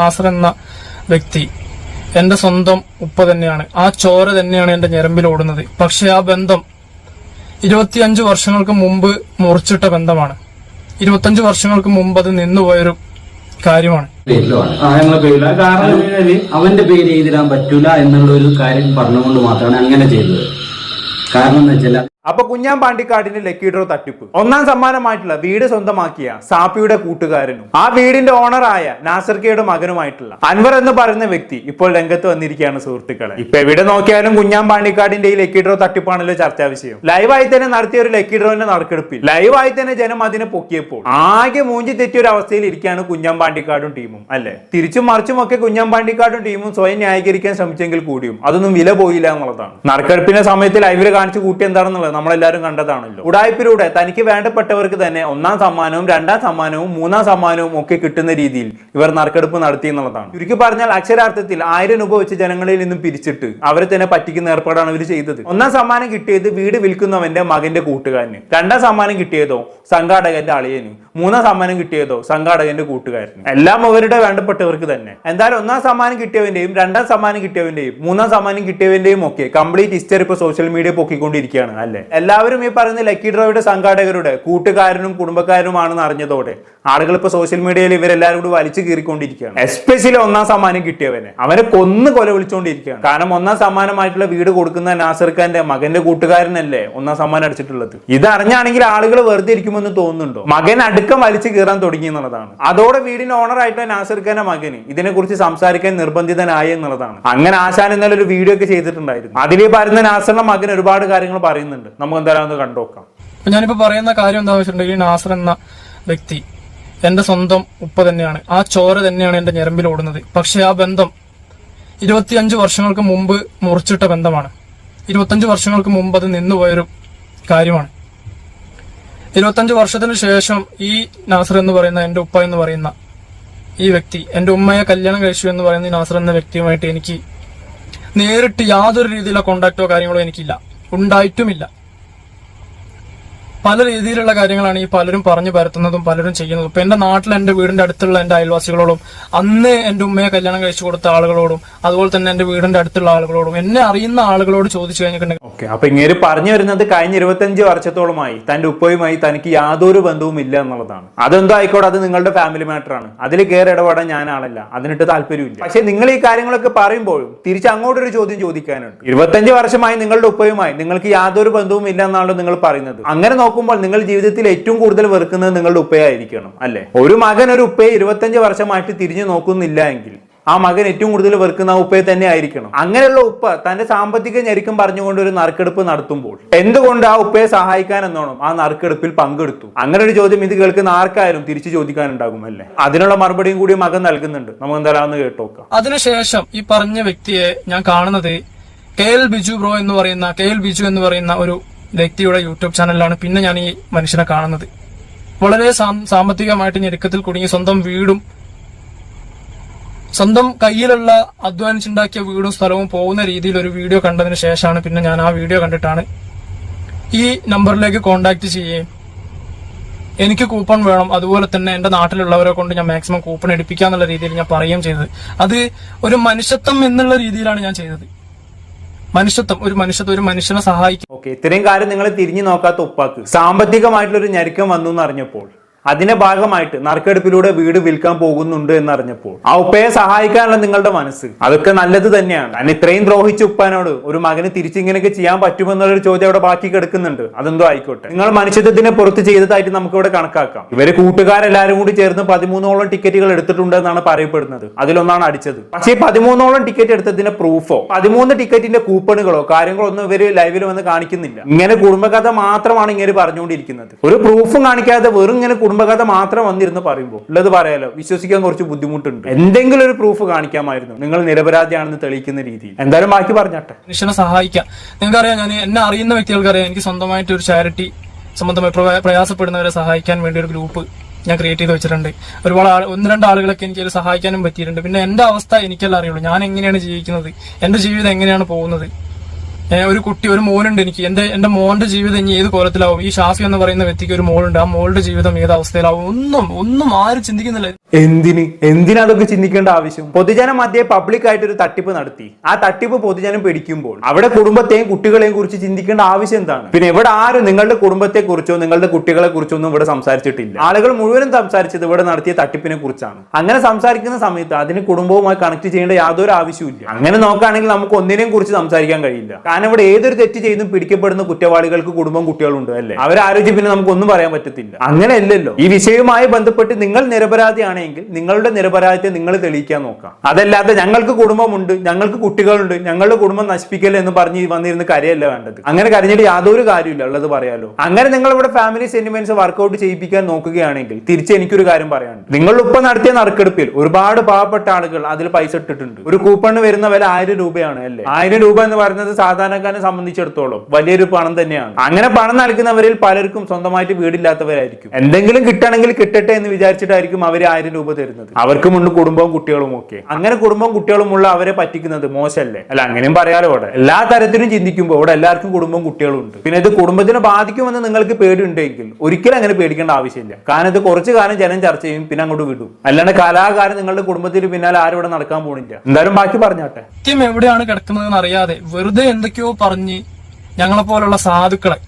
നാസർ എന്ന വ്യക്തി എന്റെ സ്വന്തം ഉപ്പ തന്നെയാണ്. ആ ചോര തന്നെയാണ് എന്റെ ഞരമ്പിൽ ഓടുന്നത്. പക്ഷെ ആ ബന്ധം 25 വർഷങ്ങൾക്ക് മുമ്പ് മുറിച്ചിട്ട ബന്ധമാണ്. 25 വർഷങ്ങൾക്ക് മുമ്പ് അത് നിന്നുപോയൊരു കാര്യമാണ്. കാരണം അവന്റെ പേര് എഴുതിടാൻ പറ്റൂല എന്നുള്ള ഒരു കാര്യം പറഞ്ഞുകൊണ്ട് മാത്രമാണ് അങ്ങനെ ചെയ്തത്. കാരണം എന്ന് വെച്ചാൽ അപ്പൊ കുഞ്ഞാൻ പാണ്ടിക്കാടിന്റെ ലക്കി ഡ്രോ തട്ടിപ്പ് ഒന്നാം സമ്മാനമായിട്ടുള്ള വീട് സ്വന്തമാക്കിയ സാപ്പിയുടെ കൂട്ടുകാരനും ആ വീടിന്റെ ഓണറായ നാസർ കെയുടെ മകനുമായിട്ടുള്ള അൻവർ എന്ന് പറയുന്ന വ്യക്തി ഇപ്പോൾ രംഗത്ത് വന്നിരിക്കുകയാണ് സുഹൃത്തുക്കളെ. ഇപ്പൊ എവിടെ നോക്കിയാലും കുഞ്ഞാൻ പാണ്ടിക്കാടിന്റെ ഈ ലക്കി ഡ്രോ തട്ടിപ്പാണല്ലോ ചർച്ചാ വിഷയം. ലൈവായി തന്നെ നടത്തിയ ഒരു ലക്കി ഡ്രോന്റെ നറുക്കെടുപ്പിൽ ലൈവായി തന്നെ ജനം അതിനെ പൊക്കിയപ്പോൾ ആകെ മൂഞ്ചി തെറ്റിയ ഒരു അവസ്ഥയിൽ ഇരിക്കുകയാണ് കുഞ്ഞാൻ പാണ്ടിക്കാടും ടീമും. അല്ലെ, തിരിച്ചും മറിച്ചും ഒക്കെ കുഞ്ഞാൻ പാണ്ടിക്കാടും ടീമും സ്വയം ന്യായീകരിക്കാൻ ശ്രമിച്ചെങ്കിൽ കൂടിയും അതൊന്നും വില പോയില്ല എന്നുള്ളതാണ്. നറുക്കെടുപ്പിന്റെ സമയത്ത് ലൈവില് കാണിച്ചു കൂട്ടി എന്താണെന്നുള്ളത് നമ്മളെല്ലാവരും കണ്ടതാണല്ലോ. ഉടായ്പിലൂടെ തനിക്ക് വേണ്ടപ്പെട്ടവർക്ക് തന്നെ ഒന്നാം സമ്മാനവും രണ്ടാം സമ്മാനവും മൂന്നാം സമ്മാനവും ഒക്കെ കിട്ടുന്ന രീതിയിൽ ഇവർ നറുക്കെടുപ്പ് നടത്തി എന്നുള്ളതാണ്. ചുരുക്കി പറഞ്ഞാൽ അക്ഷരാർത്ഥത്തിൽ 1000 രൂപ വെച്ച് ജനങ്ങളിൽ നിന്നും പിരിച്ചിട്ട് അവരെ തന്നെ പറ്റിക്കുന്ന ഏർപ്പാടാണ് ഇവർ ചെയ്തത്. ഒന്നാം സമ്മാനം കിട്ടിയത് വീട് വിൽക്കുന്നവന്റെ മകന്റെ കൂട്ടുകാരന്, രണ്ടാം സമ്മാനം കിട്ടിയതോ സംഘാടകന്റെ അളിയന്, മൂന്നാം സമ്മാനം കിട്ടിയതോ സംഘാടകന്റെ കൂട്ടുകാരന്. എല്ലാം അവരുടെ വേണ്ടപ്പെട്ടവർക്ക് തന്നെ. എന്തായാലും ഒന്നാം സമ്മാനം കിട്ടിയവന്റെയും രണ്ടാം സമ്മാനം കിട്ടിയവന്റെയും മൂന്നാം സമ്മാനം കിട്ടിയവന്റെയും ഒക്കെ കംപ്ലീറ്റ് ഹിസ്റ്ററി ഇപ്പൊ സോഷ്യൽ മീഡിയ പൊക്കിക്കൊണ്ടിരിക്കുകയാണ്. അല്ലെ, എല്ലാവരും ഈ പറയുന്ന ലക്കി ഡ്രോയുടെ സംഘാടകരുടെ കൂട്ടുകാരനും കുടുംബക്കാരനുമാണെന്ന് അറിഞ്ഞതോടെ ആളുകൾ ഇപ്പൊ സോഷ്യൽ മീഡിയയിൽ ഇവരെല്ലാവരും കൂടി വലിച്ചു കീറിക്കൊണ്ടിരിക്കുകയാണ്. എസ്പെഷ്യലി ഒന്നാം സമ്മാനം കിട്ടിയവനെ അവനെ കൊന്നു കൊല വിളിച്ചുകൊണ്ടിരിക്കുകയാണ്. കാരണം ഒന്നാം സമ്മാനമായിട്ടുള്ള വീട് കൊടുക്കുന്ന നാസർ ഖാന്റെ മകന്റെ കൂട്ടുകാരനല്ലേ ഒന്നാം സമ്മാനം അടിച്ചിട്ടുള്ളത്. ഇത് അറിഞ്ഞാണെങ്കിൽ ആളുകൾ വെറുതെ ഇരിക്കുമെന്ന് തോന്നുന്നുണ്ടോ? മകൻ അടുക്കം വലിച്ചു കീറാൻ തുടങ്ങി എന്നുള്ളതാണ്. അതോടെ വീടിന്റെ ഓണർ ആയിട്ടുള്ള നാസർ ഖാന്റെ മകന് ഇതിനെക്കുറിച്ച് സംസാരിക്കാൻ നിർബന്ധിതനായി എന്നുള്ളതാണ്. അങ്ങനെ ആശാൻ ഇന്നലെ ഒരു വീഡിയോ ഒക്കെ ചെയ്തിട്ടുണ്ടായിരുന്നു. അതിൽ പറയുന്ന നാസറിന്റെ മകൻ ഒരുപാട് കാര്യങ്ങൾ പറയുന്നുണ്ട്. നമുക്ക് എന്തായാലും ഒന്ന് കണ്ടുനോക്കാം. ഞാനിപ്പോ പറയുന്ന കാര്യം എന്താ വെച്ചിട്ടുണ്ടെങ്കിൽ നാസർ എന്ന വ്യക്തി എന്റെ സ്വന്തം ഉപ്പ തന്നെയാണ്. ആ ചോര തന്നെയാണ് എന്റെ ഞരമ്പിൽ ഓടുന്നത്. പക്ഷെ ആ ബന്ധം 25 വർഷങ്ങൾക്ക് മുമ്പ് മുറിച്ചിട്ട ബന്ധമാണ്. 25 വർഷങ്ങൾക്ക് മുമ്പ് അത് നിന്നുപോയൊരു കാര്യമാണ്. 25 വർഷത്തിന് ശേഷം ഈ നാസർ എന്ന് പറയുന്ന എന്റെ ഉപ്പ എന്ന് പറയുന്ന ഈ വ്യക്തി എന്റെ ഉമ്മയെ കല്യാണം കഴിച്ചു എന്ന് പറയുന്ന ഈ നാസർ എന്ന വ്യക്തിയുമായിട്ട് എനിക്ക് നേരിട്ട് യാതൊരു രീതിയിലുള്ള കോണ്ടാക്റ്റോ കാര്യങ്ങളോ എനിക്കില്ല, ഉണ്ടായിട്ടുമില്ല. പല രീതിയിലുള്ള കാര്യങ്ങളാണ് ഈ പലരും പറഞ്ഞു പരത്തുന്നതും പലരും ചെയ്യുന്നതും. ഇപ്പൊ എന്റെ നാട്ടിൽ എന്റെ വീടിന്റെ അടുത്തുള്ള എന്റെ അയൽവാസികളോടും അന്ന് എന്റെ ഉമ്മയെ കല്യാണം കഴിച്ചു കൊടുത്ത ആളുകളോടും അതുപോലെ തന്നെ എന്റെ വീടിന്റെ അടുത്തുള്ള ആളുകളോടും എന്നെ അറിയുന്ന ആളുകളോട് ചോദിച്ചു കഴിഞ്ഞിട്ടുണ്ടെങ്കിൽ അപ്പൊ ഇങ്ങനെ പറഞ്ഞു വരുന്നത് കഴിഞ്ഞ 25 വർഷത്തോളമായി തന്റെ ഉപ്പയുമായി തനിക്ക് യാതൊരു ബന്ധവും ഇല്ല എന്നുള്ളതാണ്. അതെന്തോ ആയിക്കോട്ടെ, അത് നിങ്ങളുടെ ഫാമിലി മാറ്റർ ആണ്. അതിൽ കയറി ഇടപെടാൻ ഞാനാണല്ല, അതിനിട്ട് താല്പര്യമില്ല. പക്ഷെ നിങ്ങൾ ഈ കാര്യങ്ങളൊക്കെ പറയുമ്പോഴും തിരിച്ച് അങ്ങോട്ടൊരു ചോദ്യം ചോദിക്കാനുണ്ട്. 25 വർഷമായി നിങ്ങളുടെ ഉപ്പയുമായി നിങ്ങൾക്ക് യാതൊരു ബന്ധവും ഇല്ല എന്നാണല്ലോ നിങ്ങൾ പറയുന്നത്. അങ്ങനെ നോക്കുമ്പോൾ നിങ്ങൾ ജീവിതത്തിൽ ഏറ്റവും കൂടുതൽ വെറുക്കുന്നത് നിങ്ങളുടെ ഉപ്പയായിരിക്കണം. അല്ലെ, ഒരു മകൻ ഒരു ഉപ്പയെ 25 വർഷമായിട്ട് തിരിഞ്ഞു നോക്കുന്നില്ല എങ്കിൽ ആ മകൻ ഏറ്റവും കൂടുതൽ വെറുക്കുന്ന ആ ഉപ്പയെ തന്നെ ആയിരിക്കണം. അങ്ങനെയുള്ള ഉപ്പ തന്റെ സാമ്പത്തിക ഞെരുക്കം പറഞ്ഞുകൊണ്ട് ഒരു നറുക്കെടുപ്പ് നടത്തുമ്പോൾ എന്തുകൊണ്ട് ആ ഉപ്പയെ സഹായിക്കാൻ എന്നോണം ആ നറുക്കെടുപ്പിൽ പങ്കെടുത്തു? അങ്ങനെ ഒരു ചോദ്യം ഇത് കേൾക്കുന്ന ആർക്കായാലും തിരിച്ചു ചോദിക്കാനുണ്ടാകും. അല്ലെ, അതിനുള്ള മറുപടിയും കൂടി മകൻ നൽകുന്നുണ്ട്. നമുക്ക് എന്തായാലും കേട്ടോക്കാം. അതിനുശേഷം ഈ പറഞ്ഞ വ്യക്തിയെ ഞാൻ കാണുന്നത് KL ബിജു എന്ന് പറയുന്ന ഒരു വ്യക്തിയുടെ യൂട്യൂബ് ചാനലിലാണ് പിന്നെ ഞാൻ ഈ മനുഷ്യനെ കാണുന്നത്. വളരെ സാമ്പത്തികമായിട്ട് ഞെരുക്കത്തിൽ കുടുങ്ങി സ്വന്തം വീടും സ്വന്തം കയ്യിലുള്ള അധ്വാനിച്ചുണ്ടാക്കിയ വീടും സ്ഥലവും പോകുന്ന രീതിയിൽ ഒരു വീഡിയോ കണ്ടതിന് ശേഷമാണ് പിന്നെ ഞാൻ ആ വീഡിയോ കണ്ടിട്ടാണ് ഈ നമ്പറിലേക്ക് കോണ്ടാക്ട് ചെയ്യുകയും എനിക്ക് കൂപ്പൺ വേണം, അതുപോലെ തന്നെ എന്റെ നാട്ടിലുള്ളവരെ കൊണ്ട് ഞാൻ മാക്സിമം കൂപ്പൺ എടുപ്പിക്കാന്നുള്ള രീതിയിൽ ഞാൻ പറയുകയും ചെയ്തത്. അത് ഒരു മനുഷ്യത്വം എന്നുള്ള രീതിയിലാണ് ഞാൻ ചെയ്തത്. ഒരു മനുഷ്യനെ സഹായിക്കും. ഓക്കെ, ഇത്രയും കാര്യം നിങ്ങൾ തിരിഞ്ഞു നോക്കാത്ത ഉപ്പാക്ക് സാമ്പത്തികമായിട്ടുള്ള ഒരു ഞെരുക്കം വന്നു എന്നറിഞ്ഞപ്പോൾ അതിന്റെ ഭാഗമായിട്ട് നറുക്കെടുപ്പിലൂടെ വീട് വിൽക്കാൻ പോകുന്നുണ്ട് എന്നറിഞ്ഞപ്പോൾ ആ ഉപ്പയെ സഹായിക്കാനുള്ള നിങ്ങളുടെ മനസ്സ് അതൊക്കെ നല്ലത് തന്നെയാണ്. കാരണം ഇത്രയും ദ്രോഹിച്ച ഉപ്പാനോട് ഒരു മകന് തിരിച്ചിങ്ങനെയൊക്കെ ചെയ്യാൻ പറ്റുമെന്നുള്ളൊരു ചോദ്യം അവിടെ ബാക്കി കിടക്കുന്നുണ്ട്. അതെന്തോ ആയിക്കോട്ടെ, നിങ്ങൾ മനുഷ്യത്വത്തിനെ പുറത്ത് ചെയ്തതായിട്ട് നമുക്ക് ഇവിടെ കണക്കാക്കാം. ഇവര് കൂട്ടുകാരെല്ലാരും കൂടി ചേർന്ന് 13ഓളം ടിക്കറ്റുകൾ എടുത്തിട്ടുണ്ട് എന്നാണ് പറയപ്പെടുന്നത്. അതിലൊന്നാണ് അടിച്ചത്. പക്ഷേ 13ഓളം ടിക്കറ്റ് എടുത്തതിന്റെ പ്രൂഫോ 13 ടിക്കറ്റിന്റെ കൂപ്പണുകളോ കാര്യങ്ങളോ ഒന്നും ഇവര് ലൈവിൽ വന്ന് കാണിക്കുന്നില്ല. ഇങ്ങനെ കുടുംബകഥ മാത്രമാണ് ഇങ്ങനെ പറഞ്ഞുകൊണ്ടിരിക്കുന്നത്. ഒരു പ്രൂഫും കാണിക്കാതെ വെറും ഇങ്ങനെ കുടുംബകഥ മാത്രം വന്നിരുന്ന് പറയുമ്പോൾ ഉള്ളത് പറയാലോ, വിശ്വസിക്കാൻ കുറച്ച് ബുദ്ധിമുട്ടുണ്ട്. എന്തെങ്കിലും ഒരു പ്രൂഫ് കാണിക്കാമായിരുന്നു നിങ്ങൾ നിരപരാധിയാണെന്ന് തെളിയിക്കുന്ന രീതിയിൽ. എന്തായാലും ബാക്കി പറഞ്ഞാട്ടെ. മനുഷ്യനെ സഹായിക്കാം. നിങ്ങൾക്കറിയാം, ഞാൻ എന്നെ അറിയുന്ന വ്യക്തികൾക്കറിയാം, എനിക്ക് സ്വന്തമായിട്ട് ഒരു ചാരിറ്റി സംബന്ധമായി പ്രയാസപ്പെടുന്നവരെ സഹായിക്കാൻ വേണ്ടി ഒരു ഗ്രൂപ്പ് ഞാൻ ക്രിയേറ്റ് ചെയ്ത് വെച്ചിട്ടുണ്ട്. ഒരുപാട് 1-2 ആളുകളൊക്കെ എനിക്ക് സഹായിക്കാനും പറ്റിയിട്ടുണ്ട്. പിന്നെ എന്റെ അവസ്ഥ എനിക്കല്ല അറിയുള്ളൂ, ഞാൻ എങ്ങനെയാണ് ജീവിക്കുന്നത്, എന്റെ ജീവിതം എങ്ങനെയാണ് പോകുന്നത്. ഒരു മോനുണ്ട് എനിക്ക്. എന്റെ മോന്റെ ജീവിതം ഇനി ഏത് കോലത്തിലാവും? ഈ ഷാഫി എന്ന് പറയുന്ന വ്യക്തിക്ക് ഒരു മോളുണ്ട്, ആ മോളുടെ ജീവിതം ഏത് അവസ്ഥയിലാവും? ഒന്നും ആരും ചിന്തിക്കുന്നില്ല. എന്തിനാ അതൊക്കെ ചിന്തിക്കേണ്ട ആവശ്യം? പൊതുജനം മധ്യേ പബ്ലിക് ആയിട്ട് ഒരു തട്ടിപ്പ് നടത്തി. ആ തട്ടിപ്പ് പൊതുജനം പിടിക്കുമ്പോൾ അവിടെ കുടുംബത്തെയും കുട്ടികളെയും കുറിച്ച് ചിന്തിക്കേണ്ട ആവശ്യം എന്താണ്? പിന്നെ ഇവിടെ ആരും നിങ്ങളുടെ കുടുംബത്തെ കുറിച്ചോ നിങ്ങളുടെ കുട്ടികളെ കുറിച്ചോ ഒന്നും ഇവിടെ സംസാരിച്ചിട്ടില്ല. ആളുകൾ മുഴുവനും സംസാരിച്ചത് ഇവിടെ നടത്തിയ തട്ടിപ്പിനെ കുറിച്ചാണ്. അങ്ങനെ സംസാരിക്കുന്ന സമയത്ത് അതിന് കുടുംബവുമായി കണക്ട് ചെയ്യേണ്ട യാതൊരു ആവശ്യമില്ല. അങ്ങനെ നോക്കുകയാണെങ്കിൽ നമുക്ക് ഒന്നിനെയും കുറിച്ച് സംസാരിക്കാൻ കഴിയില്ല. കാരണം ഇവിടെ ഏതൊരു തെറ്റ് ചെയ്തും പിടിക്കപ്പെടുന്ന കുറ്റവാളികൾക്ക് കുടുംബം കുട്ടികളുണ്ട് അല്ലേ? അവരെ ആരോഗ്യം പിന്നെ നമുക്ക് ഒന്നും പറയാൻ പറ്റത്തില്ല. അങ്ങനെ അല്ലല്ലോ. ഈ വിഷയവുമായി ബന്ധപ്പെട്ട് നിങ്ങൾ നിരപരാധിയാണെങ്കിൽ നിങ്ങളുടെ നിരപരാധിത്വം നിങ്ങൾ തെളിയിക്കാൻ നോക്കാം. അതല്ലാതെ ഞങ്ങൾക്ക് കുടുംബമുണ്ട്, ഞങ്ങൾക്ക് കുട്ടികളുണ്ട്, ഞങ്ങളുടെ കുടുംബം നശിപ്പിക്കല്ലേ എന്ന് പറഞ്ഞ് വന്നിരുന്ന് കരയല്ല വേണ്ടത്. അങ്ങനെ കരഞ്ഞിട്ട് യാതൊരു കാര്യമില്ല, ഉള്ളത് പറയാലോ. അങ്ങനെ നിങ്ങൾ ഇവിടെ ഫാമിലി സെന്റിമെന്റ്സ് വർക്ക്ഔട്ട് ചെയ്യിപ്പിക്കാൻ നോക്കുകയാണെങ്കിൽ തിരിച്ച് എനിക്കൊരു കാര്യം പറയാനുണ്ട്. നിങ്ങൾ ഇപ്പൊ നടത്തിയ നറുക്കെടുപ്പിൽ ഒരുപാട് പാവപ്പെട്ട ആളുകൾ അതിൽ പൈസ ഇട്ടിട്ടുണ്ട്. ഒരു കൂപ്പണിന് വരുന്ന വില 1000 രൂപയാണ് അല്ലേ? 1000 രൂപ എന്ന് പറയുന്നത് സാധാരണക്കാരനെ സംബന്ധിച്ചിടത്തോളം വലിയൊരു പണം തന്നെയാണ്. അങ്ങനെ പണം നൽകുന്നവരിൽ പലർക്കും സ്വന്തമായിട്ട് വീടില്ലാത്തവരായിരിക്കും. എന്തെങ്കിലും കിട്ടണമെങ്കിൽ കിട്ടട്ടെ എന്ന് വിചാരിച്ചിട്ടായിരിക്കും അവർ 1000 രൂപ തരുന്നത്. അവർക്കുമുണ്ട് കുടുംബവും കുട്ടികളും ഒക്കെ. അങ്ങനെ കുടുംബവും കുട്ടികളും ഉള്ള അവരെ പറ്റിക്കുന്നത് മോശമല്ലേ? അല്ല, അങ്ങനെയും പറയാലോ. ഇവിടെ എല്ലാ തരത്തിലും ചിന്തിക്കുമ്പോൾ ഇവിടെ എല്ലാവർക്കും കുടുംബവും കുട്ടികളും ഉണ്ട്. പിന്നെ ഇത് കുടുംബത്തിനെ ബാധിക്കുമെന്ന് നിങ്ങൾക്ക് പേടിയുണ്ടെങ്കിൽ ഒരിക്കലും അങ്ങനെ പേടിക്കേണ്ട ആവശ്യമില്ല. കാരണം ഇത് കുറച്ചു കാലം ജനം ചർച്ച ചെയ്യും, പിന്നെ അങ്ങോട്ട് വിടും. അല്ലാണ്ട് കലാകാരൻ നിങ്ങളുടെ കുടുംബത്തിന് പിന്നാലെ ആരും ഇവിടെ നടക്കാൻ പോണില്ല. എന്തായാലും ബാക്കി പറഞ്ഞാട്ടെ. സത്യം എവിടെയാണ് കിടക്കുന്നതെന്ന് അറിയാതെ വെറുതെ എന്തൊക്കെയോ പറഞ്ഞ് ഞങ്ങളെപ്പോലുള്ള സാധുക്കളെ,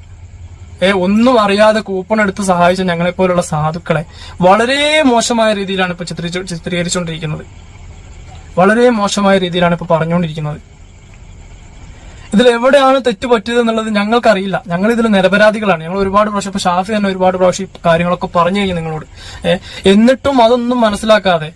ഒന്നും അറിയാതെ കൂപ്പൺ എടുത്ത് സഹായിച്ച ഞങ്ങളെപ്പോലുള്ള സാധുക്കളെ വളരെ മോശമായ രീതിയിലാണ് ഇപ്പൊ ചിത്രീകരിച്ചുകൊണ്ടിരിക്കുന്നത്. വളരെ മോശമായ രീതിയിലാണ് ഇപ്പൊ പറഞ്ഞുകൊണ്ടിരിക്കുന്നത്. ഇതിൽ എവിടെയാണ് തെറ്റ് പറ്റിയത് എന്നുള്ളത് ഞങ്ങൾക്കറിയില്ല. ഞങ്ങൾ ഇതിൽ നിരപരാധികളാണ്. ഞങ്ങൾ ഒരുപാട് പ്രാവശ്യം, ഇപ്പൊ ഷാഫി തന്നെ ഒരുപാട് പ്രാവശ്യം കാര്യങ്ങളൊക്കെ പറഞ്ഞു കഴിഞ്ഞു നിങ്ങളോട്. എന്നിട്ടും അതൊന്നും മനസ്സിലാക്കാതെ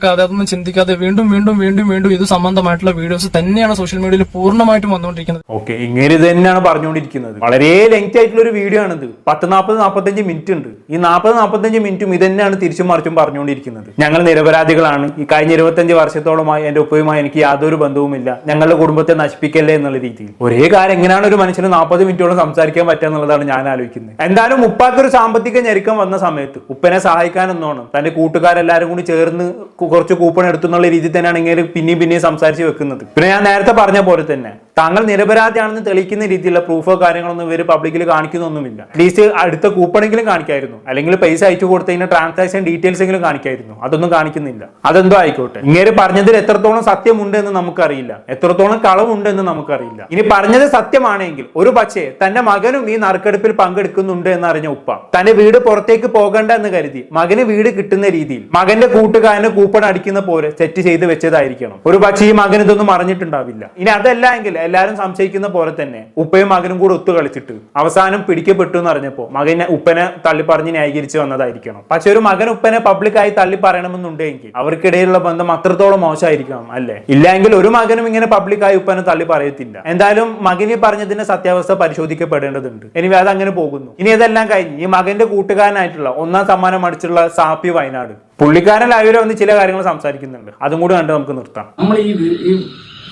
അതൊന്നും ചിന്തിക്കാതെ വീണ്ടും ഇത് സംബന്ധമായിട്ടുള്ള വീഡിയോസ് തന്നെയാണ് സോഷ്യൽ മീഡിയയിൽ പൂർണ്ണമായിട്ടും വന്നുകൊണ്ടിരിക്കുന്നത്. ഓക്കെ, ഇങ്ങനെ തന്നെയാണ് പറഞ്ഞുകൊണ്ടിരിക്കുന്നത്. വളരെ ലെങ്ത് ആയിട്ടുള്ള ഒരു വീഡിയോ ആണിത്. 40-45 മിനിറ്റ് ഉണ്ട്. ഈ 40-45 മിനിറ്റും ഇത് തന്നെയാണ് തിരിച്ചും മറിച്ചും പറഞ്ഞുകൊണ്ടിരിക്കുന്നത്. ഞങ്ങൾ നിരപരാധികളാണ്. ഈ കഴിഞ്ഞ 25 വർഷത്തോളമായി എന്റെ ഉപ്പയുമായി എനിക്ക് യാതൊരു ബന്ധവുമില്ല. ഞങ്ങളുടെ കുടുംബത്തെ നശിപ്പിക്കല്ലേ എന്നുള്ള രീതിയിൽ ഒരേ കാര്യം എങ്ങനെയാണ് ഒരു മനുഷ്യന് 40 മിനിറ്റോളം സംസാരിക്കാൻ പറ്റുക എന്നുള്ളതാണ് ഞാൻ ആലോചിക്കുന്നത്. എന്തായാലും ഉപ്പാക്കൊരു സാമ്പത്തിക ഞെരുക്കം വന്ന സമയത്ത് ഉപ്പനെ സഹായിക്കാനെന്നോണം തന്റെ കൂട്ടുകാരെല്ലാരും കൂടി ചേർന്ന് കുറച്ച് കൂപ്പൺ എടുത്തുന്നുള്ള രീതിയിൽ തന്നെയാണ് ഇങ്ങനെ പിന്നെയും സംസാരിച്ച് വെക്കുന്നത്. പിന്നെ ഞാൻ നേരത്തെ പറഞ്ഞ പോലെ തന്നെ താങ്കൾ നിരപരാധിയാണെന്ന് തെളിയിക്കുന്ന രീതിയിലുള്ള പ്രൂഫോ കാര്യങ്ങളൊന്നും ഇവർ പബ്ലിക്കിൽ കാണിക്കുന്നൊന്നുമില്ല. അറ്റ്ലീസ്റ്റ് അടുത്ത കൂപ്പണെങ്കിലും കാണിക്കായിരുന്നു, അല്ലെങ്കിൽ പൈസ അയച്ചു കൊടുത്തതിന്റെ ട്രാൻസാക്ഷൻ ഡീറ്റെയിൽസ് എങ്കിലും കാണിക്കായിരുന്നു. അതൊന്നും കാണിക്കുന്നില്ല. അതെന്തോ ആയിക്കോട്ടെ. ഇങ്ങനെ പറഞ്ഞതിൽ എത്രത്തോളം സത്യമുണ്ട് എന്ന് നമുക്കറിയില്ല, എത്രത്തോളം കളവുണ്ട് എന്ന് നമുക്കറിയില്ല. ഇനി പറഞ്ഞത് സത്യമാണെങ്കിൽ ഒരു പക്ഷേ തന്റെ മകനും ഈ നറുക്കെടുപ്പിൽ പങ്കെടുക്കുന്നുണ്ട് എന്ന് അറിഞ്ഞ ഉപ്പ തന്റെ വീട് പുറത്തേക്ക് പോകണ്ട എന്ന് കരുതി മകന് വീട് കിട്ടുന്ന രീതിയിൽ മകന്റെ കൂട്ടുകാരന് കൂപ്പൺ അടിക്കുന്ന പോലെ സെറ്റ് ചെയ്ത് വെച്ചതായിരിക്കണം. ഒരു പക്ഷേ ഈ മകൻ ഇതൊന്നും അറിഞ്ഞിട്ടുണ്ടാവില്ല. ഇനി അതല്ല എങ്കിൽ എല്ലാവരും സംശയിക്കുന്ന പോലെ തന്നെ ഉപ്പയും മകനും കൂടെ ഒത്തു കളിച്ചിട്ട് അവസാനം പിടിക്കപ്പെട്ടു എന്ന് അറിഞ്ഞപ്പോ മകനെ ഉപ്പനെ തള്ളി പറഞ്ഞ് ന്യായീകരിച്ച് വന്നതായിരിക്കണം. പക്ഷെ ഒരു മകൻ ഉപ്പനെ പബ്ലിക്കായി തള്ളി പറയണമെന്നുണ്ടെങ്കിൽ അവർക്കിടയിലുള്ള ബന്ധം അത്രത്തോളം മോശമായിരിക്കണം അല്ലേ? ഇല്ലെങ്കിൽ ഒരു മകനും ഇങ്ങനെ പബ്ലിക്കായി ഉപ്പനെ തള്ളി പറയത്തില്ല. എന്തായാലും മകന് പറഞ്ഞതിന്റെ സത്യാവസ്ഥ പരിശോധിക്കപ്പെടേണ്ടതുണ്ട്. ഇനി അത് അങ്ങനെ പോകുന്നു. ഇനി ഇതെല്ലാം കഴിഞ്ഞ് ഈ മകന്റെ കൂട്ടുകാരനായിട്ടുള്ള 1ാം സമ്മാനം അടിച്ചുള്ള സാപ്പി വയനാട് പുള്ളിക്കാരൻ ലൈവിൽ വന്ന് ചില കാര്യങ്ങൾ സംസാരിക്കുന്നുണ്ട്. അതും കൂടി കണ്ട് നമുക്ക് നിർത്താം. നമ്മൾ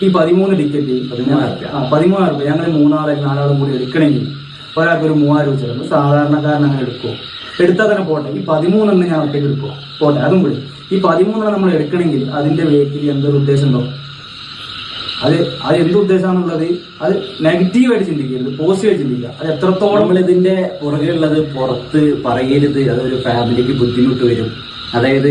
ഈ 13 ടിക്കറ്റ് 13,000 രൂപ ഞങ്ങൾ 3-4 കൂടി എടുക്കണമെങ്കിൽ ഒരാൾക്ക് ഒരു 3,000 രൂപ ചിലപ്പോൾ സാധാരണക്കാരൻ അങ്ങനെ എടുക്കുമോ? എടുത്താൽ തന്നെ പോട്ടെ. ഈ 13 ഞാൻ ഒറ്റയ്ക്ക് എടുക്കുമോ? പോട്ടെ, അതും കൂടി. ഈ 13 നമ്മൾ എടുക്കണമെങ്കിൽ അതിന്റെ വേക്കിൽ എന്തൊരു ഉദ്ദേശം ഉണ്ടോ? അത് എന്ത് ഉദ്ദേശമാണുള്ളത്? അത് നെഗറ്റീവായിട്ട് ചിന്തിക്കരുത്, പോസിറ്റീവായിട്ട് ചിന്തിക്കുക. അത് എത്രത്തോളം നമ്മൾ ഇതിന്റെ പുറകെയുള്ളത് പുറത്ത് പറയരുത്. അതൊരു ഫാമിലിക്ക് ബുദ്ധിമുട്ട് വരും. അതായത്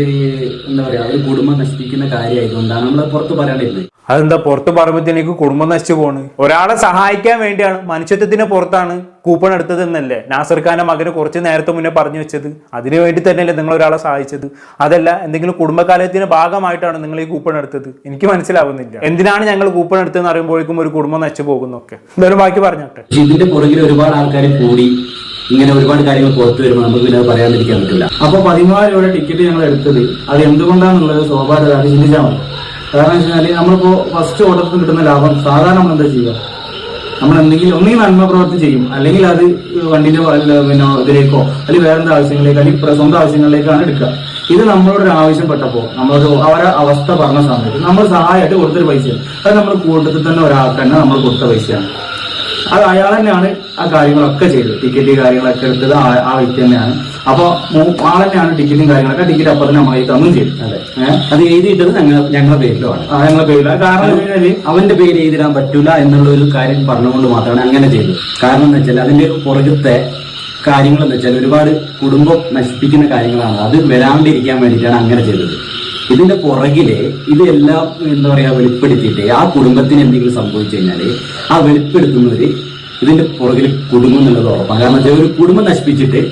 എന്താ പറയാ, ഒരു കുടുംബം നശിപ്പിക്കുന്ന കാര്യമായതുകൊണ്ടാണ് നമ്മൾ പുറത്ത് പറയാണ്ടിരുന്നത്. അതെന്താ പുറത്ത് പറയുമ്പോഴത്തേക്ക് കുടുംബം നശിച്ചു പോണ്? ഒരാളെ സഹായിക്കാൻ വേണ്ടിയാണ്, മനുഷ്യത്വത്തിന് പുറത്താണ് കൂപ്പൺ എടുത്തത് എന്നല്ലേ നാസർ ഖാന്റെ മകന് കുറച്ച് നേരത്തെ മുന്നേ പറഞ്ഞു വെച്ചത്? അതിനു വേണ്ടി തന്നെയല്ലേ നിങ്ങൾ ഒരാളെ സഹായിച്ചത്? അതല്ല എന്തെങ്കിലും കുടുംബകാലത്തിന്റെ ഭാഗമായിട്ടാണ് നിങ്ങൾ ഈ കൂപ്പൺ എടുത്തത്? എനിക്ക് മനസ്സിലാവുന്നില്ല. എന്തിനാണ് ഞങ്ങൾ കൂപ്പൺ എടുത്തതെന്ന് അറിയുമ്പോഴേക്കും ഒരു കുടുംബം നശിച്ചു പോകുന്നൊക്കെ. എന്തായാലും ബാക്കി പറഞ്ഞോട്ടെ. ഇതിന്റെ പുറകിൽ ഒരുപാട് ആൾക്കാർ കൂടി ഇങ്ങനെ ഒരുപാട് കാര്യങ്ങൾ പുറത്തു വരുമ്പോൾ നമുക്ക് പിന്നെ പറയാതിരിക്കാൻ പറ്റില്ല. അപ്പൊ 14,000 രൂപയുടെ ടിക്കറ്റ് ഞങ്ങൾ എടുത്തത് അത് എന്തുകൊണ്ടാണെന്നുള്ളത് സ്വാഭാവികമായിട്ട് ചിന്തിച്ചാൽ മതി. കാരണം എന്ന് വെച്ചാൽ നമ്മളിപ്പോ ഫസ്റ്റ് ഓർഡറിൽ കിട്ടുന്ന ലാഭം സാധാരണ നമ്മൾ എന്താ ചെയ്യുക? നമ്മൾ ഒന്നെങ്കിൽ നന്മ പ്രവർത്തി ചെയ്യും, അല്ലെങ്കിൽ അത് വണ്ടിന്റെ പിന്നെ ഇതിലേക്കോ അല്ലെങ്കിൽ വേറെന്താ ആവശ്യങ്ങളിലേക്കോ അല്ലെങ്കിൽ സ്വന്തം ആവശ്യങ്ങളിലേക്കാണ് എടുക്കുക. ഇത് നമ്മളോട് ഒരു ആവശ്യപ്പെട്ടപ്പോൾ നമ്മളൊരു അവരെ അവസ്ഥ പറഞ്ഞ സമയത്ത് നമ്മൾ സഹായമായിട്ട് കൊടുത്തൊരു പൈസയാണ്. അത് നമ്മൾ കൂട്ടത്തിൽ തന്നെ ഒരാൾക്ക് തന്നെ നമ്മൾ കൊടുത്ത പൈസയാണ്. അത് അയാൾ തന്നെയാണ് ആ കാര്യങ്ങളൊക്കെ ചെയ്തത്. ടിക്കറ്റ് കാര്യങ്ങളൊക്കെ എടുത്തത് ആ വ്യക്തി തന്നെയാണ്. അപ്പൊ ആളെന്നെയാണ് ടിക്കറ്റും കാര്യങ്ങളൊക്കെ. ടിക്കറ്റ് അപ്പൊ തന്നെ നമ്മൾ തന്നും ചെയ്തു. അതെ, അത് എഴുതിയിട്ടത് ഞങ്ങളുടെ പേരിലുമാണ്. ഞങ്ങളെ പേരില്ല. കാരണം എന്ന് കഴിഞ്ഞാല് അവന്റെ പേര് എഴുതിടാൻ പറ്റൂല എന്നുള്ള ഒരു കാര്യം പറഞ്ഞുകൊണ്ട് മാത്രമാണ് അങ്ങനെ ചെയ്തത്. കാരണം എന്ന് വെച്ചാൽ അതിന്റെ പുറകത്തെ കാര്യങ്ങൾ എന്ന് വെച്ചാൽ ഒരുപാട് കുടുംബം നശിപ്പിക്കുന്ന കാര്യങ്ങളാണ്. അത് വരാണ്ടിരിക്കാൻ വേണ്ടിയിട്ടാണ് അങ്ങനെ ചെയ്തത്. ഇതിന്റെ പുറകില് ഇതെല്ലാം എന്താ പറയാ വെളിപ്പെടുത്തിയിട്ട് ആ കുടുംബത്തിന് എന്തെങ്കിലും സംഭവിച്ചു കഴിഞ്ഞാല് ആ വെളിപ്പെടുത്തുന്നവര് ഇതിന്റെ പുറകിൽ കുടുംബം എന്നുള്ളത് ഉറപ്പാണ്. കാരണം വെച്ചാൽ ഒരു കുടുംബം നശിപ്പിച്ചിട്ട്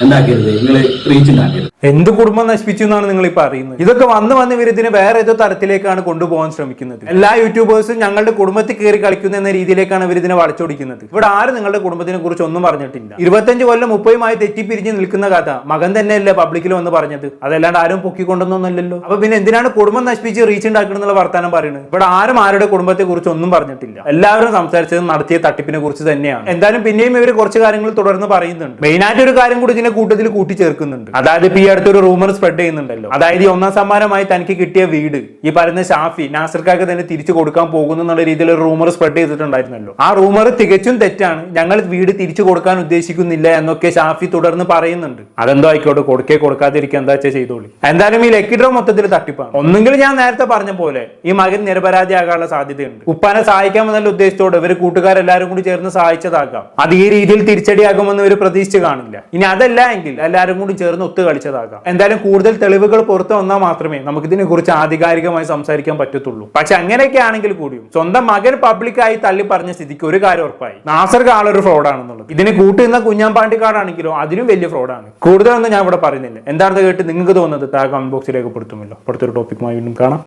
എന്താക്കരുത്, നിങ്ങൾ റീച്ച് ഉണ്ടാക്കരുത്. എന്ത് കുടുംബം നശിപ്പിച്ചു എന്നാണ് നിങ്ങൾ ഈ പറയുന്നത്? ഇതൊക്കെ വന്ന് ഇവർ ഇതിനെ വേറെ ഏതോ തരത്തിലേക്കാണ് കൊണ്ടുപോകാൻ ശ്രമിക്കുന്നത്. എല്ലാ യൂട്യൂബേഴ്സും ഞങ്ങളുടെ കുടുംബത്തിൽ കയറി കളിക്കുന്ന എന്ന രീതിയിലേക്കാണ് ഇവർ ഇതിനെ വളച്ചൊടിക്കുന്നത്. ഇവിടെ ആരും നിങ്ങളുടെ കുടുംബത്തിനെ കുറിച്ച് ഒന്നും പറഞ്ഞിട്ടില്ല. 25 കൊല്ലം 30 തെറ്റിപ്പിരിഞ്ഞ് നിൽക്കുന്ന കഥ മകൻ തന്നെയല്ലേ പബ്ലിക്കിൽ വന്ന് പറഞ്ഞത്. അതല്ലാണ്ട് ആരും പൊക്കിക്കൊണ്ടൊന്നുമല്ലല്ലോ. അപ്പൊ പിന്നെ എന്തിനാണ് കുടുംബം നശിപ്പിച്ച് റീച്ച് ഉണ്ടാക്കണം എന്നുള്ള വർത്താനം പറയുന്നത്? ഇവിടെ ആരും ആരുടെ കുടുംബത്തെ കുറിച്ച് ഒന്നും പറഞ്ഞിട്ടില്ല. എല്ലാവരും സംസാരിച്ചത് നടത്തിയ തട്ടിപ്പിനെ കുറിച്ച് തന്നെയാണ്. എന്തായാലും പിന്നെയും ഇവർ കുറച്ച് കാര്യങ്ങൾ തുടർന്ന് പറയുന്നുണ്ട്. മെയിനായിട്ട് ഒരു കാര്യം കൂടി ഇതിനെ കൂട്ടത്തിൽ കൂട്ടിച്ചേർക്കുന്നുണ്ട്. അതായത് ഇപ്പൊ ഈ അടുത്തൊരു റൂമർ സ്പ്രെഡ് ചെയ്യുന്നുണ്ടല്ലോ. അതായത് ഈ 1ാം സമ്മാനമായി തനിക്ക് കിട്ടിയ വീട് ഈ പറയുന്ന ഷാഫി നാസർക്കാർക്ക് തന്നെ തിരിച്ചു കൊടുക്കാൻ പോകുന്നു എന്നുള്ള രീതിയിൽ ഒരു റൂമർ സ്പ്രെഡ് ചെയ്തിട്ടുണ്ടായിരുന്നല്ലോ. ആ റൂമർ തികച്ചും തെറ്റാണ്. ഞങ്ങൾ വീട് തിരിച്ചു കൊടുക്കാൻ ഉദ്ദേശിക്കുന്നില്ല എന്നൊക്കെ ഷാഫി തുടർന്ന് പറയുന്നുണ്ട്. അതെന്തോ ആയിക്കോട്ടെ, കൊടുക്കാതിരിക്കുക, എന്താ വെച്ചാൽ ചെയ്തോളി. എന്തായാലും ഈ ലക്കി ഡ്രോ മൊത്തത്തിൽ തട്ടിപ്പാണ്. ഒന്നുകിൽ ഞാൻ നേരത്തെ പറഞ്ഞ പോലെ ഈ മകൻ നിരപരാധിയാകാനുള്ള സാധ്യതയുണ്ട്. ഉപ്പാനെ സഹായിക്കാമെന്നുള്ള ഉദ്ദേശത്തോടെ ഇവർ കൂട്ടുകാരെല്ലാരും കൂടി ചേർന്ന് സഹായിച്ചതാകാം. അത് ഈ രീതിയിൽ തിരിച്ചടിയാകുമെന്ന് ഇവർ പ്രതീക്ഷിച്ച് കാണില്ല. ഇനി അതല്ല എങ്കിൽ എല്ലാവരും കൂടി ചേർന്ന് ഒത്തു കളിച്ചതാകാം. എന്തായാലും കൂടുതൽ തെളിവുകൾ പുറത്തു വന്നാൽ മാത്രമേ നമുക്ക് ഇതിനെ കുറിച്ച് ആധികാരികമായി സംസാരിക്കാൻ പറ്റത്തുള്ളൂ. പക്ഷെ അങ്ങനെയൊക്കെ ആണെങ്കിൽ കൂടിയും സ്വന്തം മകൻ പബ്ലിക്കായി തള്ളി പറഞ്ഞ സ്ഥിതിക്ക് ഒരു കാര്യം ഉറപ്പായി, നാസർക്ക് ആളൊരു ഫ്രോഡാണെന്നുള്ളത്. ഇതിന് കൂട്ടുന്ന കുഞ്ഞാമ്പാണ്ടിക്കാടാണെങ്കിലോ അതിനും വലിയ ഫ്രോഡാണ്. കൂടുതലൊന്നും ഞാൻ ഇവിടെ പറയുന്നില്ല. എന്താണെന്ന് കേട്ട് നിങ്ങൾക്ക് തോന്നുന്നത് താഴെ കമന്റ് ബോക്സിലേക്ക് പെടുത്തുമല്ലോ. അടുത്തൊരു ടോപ്പിക്കുമായി വീണ്ടും കാണാം.